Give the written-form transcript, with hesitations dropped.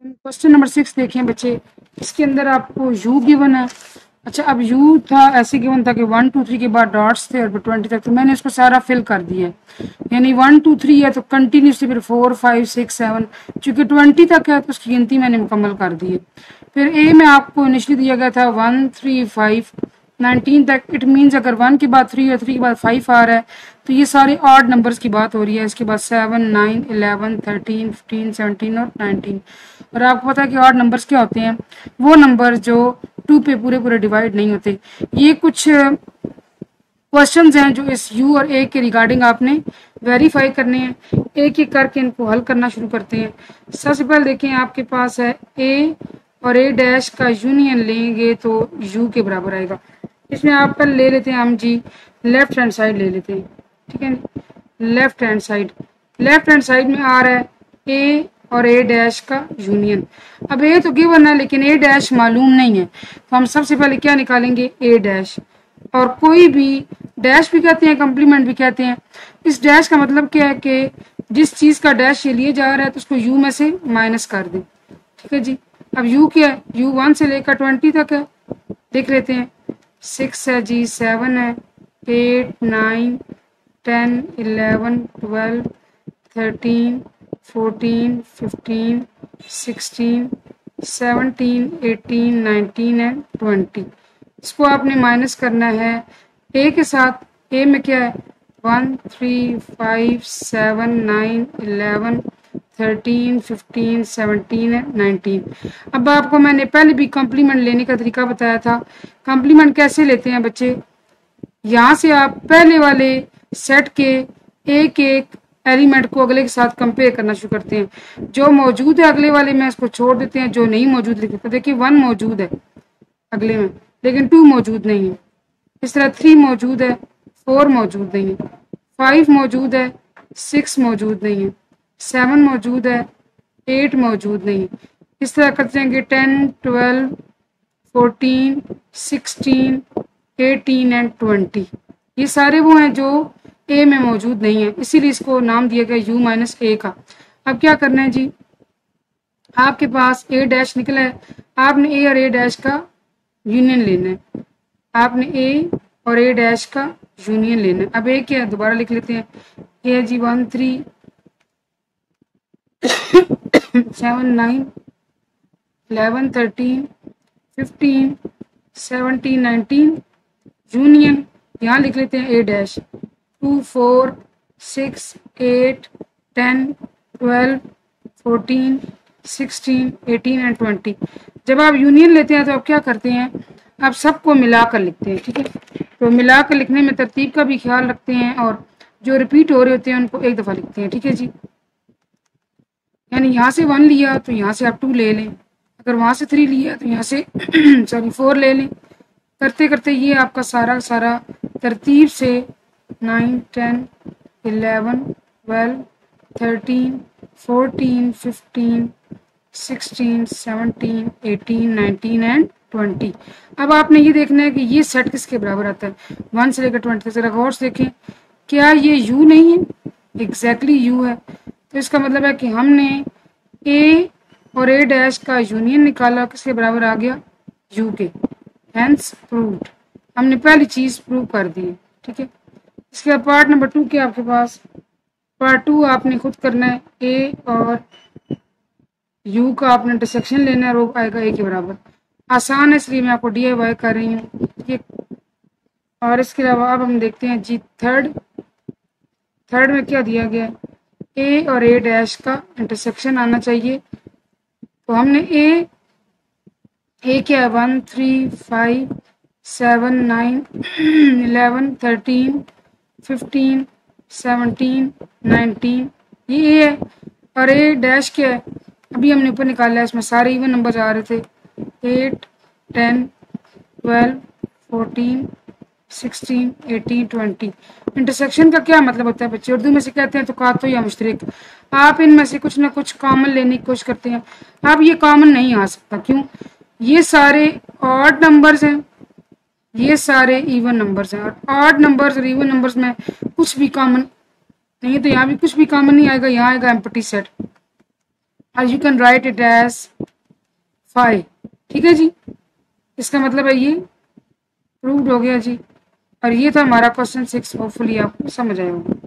Question number 6 देखें बच्चे। इसके अंदर आपको यू गिवन है। अच्छा, अब यू था ऐसे गिवन था कि 1 2 3 के बाद डॉट्स थे और 20 तक, तो मैंने इसको सारा फिल कर दिया है। यानी 1 2 3 है तो कंटिन्यूसली फिर 4 5 6 7, चूंकि 20 तक है तो उसकी गिनती मैंने मुकम्मल कर दी है। फिर ए में आपको इनिशली दिया गया था 1 3 5 19 तक। इट मीन्स अगर 1 के बाद 3 और 3 के बाद 5 आ रहा है तो ये सारे ऑड नंबर्स की बात हो रही है। इसके बाद 7 9 11 13 15 17 और 19। और आपको पता है कि ऑड नंबर्स क्या होते हैं, वो नंबर जो 2 पे पूरे पूरे डिवाइड नहीं होते। ये कुछ क्वेश्चंस हैं जो इस यू और ए के रिगार्डिंग आपने वेरीफाई करने हैं। एक एक करके इनको हल करना शुरू करते हैं। सबसे पहले देखें, आपके पास है ए और ए डैश का यूनियन लेंगे तो यू के बराबर आएगा। इसमें आप पहले ले लेते हैं हम जी लेफ्ट हैंड साइड ले लेते हैं, ठीक है। लेफ्ट हैंड साइड में आ रहा है ए और ए डैश का यूनियन। अब ए तो गिवन है लेकिन ए डैश मालूम नहीं है, तो हम सबसे पहले क्या निकालेंगे, ए डैश। और कोई भी डैश भी कहते हैं, कम्प्लीमेंट भी कहते हैं। इस डैश का मतलब क्या है कि जिस चीज का डैश ये लिए जा रहा है तो उसको यू में से माइनस कर दें, ठीक है जी। अब यू क्या है, यू 1 से लेकर 20 तक है, देख लेते हैं। 6 है जी, 7 है, 8 9 10 11 12 13 14 15 16 17 18 19 एंड 20। इसको आपने माइनस करना है ए के साथ। ए में क्या है, 1 3 5 7 9 11 13 15 17 एंड 19। अब आपको मैंने पहले भी कॉम्प्लीमेंट लेने का तरीका बताया था। कॉम्प्लीमेंट कैसे लेते हैं बच्चे, यहाँ से आप पहले वाले सेट के एक एक एलिमेंट को अगले के साथ कंपेयर करना शुरू करते हैं। जो मौजूद है अगले वाले में उसको छोड़ देते हैं, जो नहीं मौजूद लिख देते हैं। देखिए 1 मौजूद है अगले में लेकिन 2 मौजूद नहीं है। इस तरह 3 मौजूद है, 4 मौजूद नहीं है, 5 मौजूद है, 6 मौजूद नहीं है, 7 मौजूद है, 8 मौजूद नहीं है। इस तरह करते हैं कि 10 12 14 16 18 एंड 20, ये सारे वो हैं जो ए में मौजूद नहीं है, इसीलिए इसको नाम दिया गया यू माइनस ए का। अब क्या करना है जी, आपके पास ए डैश निकला है, आपने ए और ए डैश का यूनियन लेना है। आपने ए और ए डैश का यूनियन लेना है। अब ए क्या है, दोबारा लिख लेते हैं। ए जी 1 3 7 9 11 13 15 17 19 यूनियन, यहाँ लिख लेते हैं ए डैश 2 4 6 8 10 12 14 16 18 एंड 20। जब आप यूनियन लेते हैं तो आप क्या करते हैं, आप सबको मिलाकर लिखते हैं, ठीक है। तो मिलाकर लिखने में तरतीब का भी ख्याल रखते हैं और जो रिपीट हो रहे होते हैं उनको एक दफ़ा लिखते हैं, ठीक है जी। यानी यहाँ से 1 लिया तो यहाँ से आप 2 ले लें, अगर वहाँ से 3 लिया तो यहाँ से सॉरी 4 ले लें। करते करते ये आपका सारा तरतीब से 9 10 11 12 13 14 15 16 17 18 19 एंड 20। अब आपने ये देखना है कि ये सेट किसके बराबर आता है, 1 से लेकर 20 तक। जरा गौर से देखें, क्या ये यू नहीं है, एग्जैक्टली यू है। तो इसका मतलब है कि हमने ए और ए डैश का यूनियन निकाला, किसके बराबर आ गया, यू के। हेंस प्रूव्ड, हमने पहली चीज प्रूव कर दी है, ठीक है। इसके बाद पार्ट नंबर 2 के आपके पास, पार्ट 2 आपने खुद करना है। ए और यू का आपने इंटरसेक्शन लेना है, वो आएगा ए के बराबर। आसान है इसलिए मैं आपको DIY कर रही हूँ, ठीक है। और इसके अलावा अब हम देखते हैं जी थर्ड में क्या दिया गया है, ए और ए डैश का इंटरसेक्शन आना चाहिए। तो हमने ए क्या है, 1 3 5 7 9 11 13 15 17 19, ये ए है। और ए डैश क्या है, अभी हमने ऊपर निकाला है, इसमें सारे इवन नंबर आ रहे थे, 8 10 12 14 16 18 20। इंटरसेक्शन का क्या मतलब होता है बच्चे, उर्दू में से कहते हैं तो कातो या मुश्तरक। आप इनमें से कुछ ना कुछ कॉमन लेने की कोशिश करते हैं। अब ये कॉमन नहीं आ सकता, क्यों, ये सारे ऑड नंबर्स हैं, ये सारे इवन नंबर्स हैं। और ऑड नंबर्स और इवन नंबर्स में कुछ भी कॉमन नहीं है, तो यहाँ भी कुछ भी कॉमन नहीं आएगा, यहाँ आएगा एम्प्टी सेट। और you can write it as 5। ठीक है जी, इसका मतलब है ये प्रूव्ड हो गया जी। और ये था हमारा क्वेश्चन 6। होपफुली आपको समझ आया होगा।